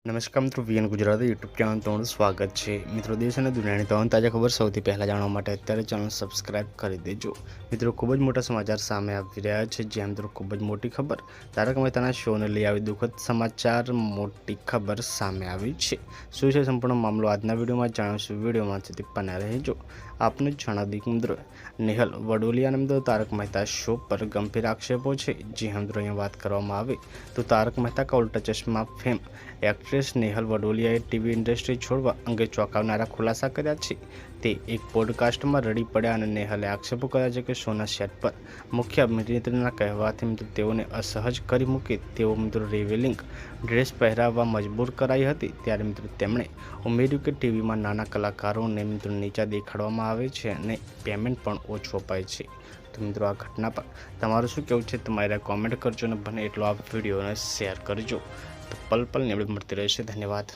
નમસ્કાર મિત્રો, VN Gujarati YouTube channel તમારું સ્વાગત છે। મિત્રો, દેશ અને દુનિયાની તમામ તાજા ખબર સૌથી પહેલાં જાણવા માટે અત્યારે ચેનલ સબસ્ક્રાઇબ કરી દેજો। મિત્રો, ખૂબ જ મોટા સમાચાર સામે આવી રહ્યા છે। જ્યાં મિત્રો ખૂબ જ મોટી ખબર, તારક મહેતાના શોને લઈ આવી દુઃખદ સમાચાર, મોટી ખબર સામે આવી છે। શું છે સંપૂર્ણ મામલો આજના વિડીયોમાં જાણીશું। વિડીયોમાં સુધી બન્યા રહેજો। આપને જણાવી દઈએ મિત્રો, નેહલ વડોલિયા અને મિત્રો તારક મહેતા શો પર ગંભીર આક્ષેપો છે। જી હા મિત્રો, અહીંયા વાત કરવામાં આવે તો તારક મહેતા કા ઉલ્ટા ચશ્મા ફેમ एक्ट्रेस नेहल वडोलियाए टीवी इंडस्ट्री छोड़वा अंगे चौंकावनारा खुलासा कर्या छे। ते एक पॉडकास्टमां रड़ी पड्या अने नेहले आक्षेपो कर्या छे के शोना सेट पर मुख्य अभिनेत्रीना कहेवाथी मित्र तेओने असहज करी मूके तेओ मित्र रिवीलिंग ड्रेस पहेराववा मजबूर कराई हती। त्यारे मित्र तेमणे उमेर्युं के टीवीमां नाना कलाकारोने मित्र नीचा देखाडवामां आवे छे अने पेमेंट पण ओछुं अपाय छे। तो मित्रों, आ घटना पर तमारुं शुं कहेवुं छे तमारे कॉमेंट करजो अने बने एटलो आ विडियोने शेर करजो। तो पल पल ने अपडेट मळती रहेशे। धन्यवाद।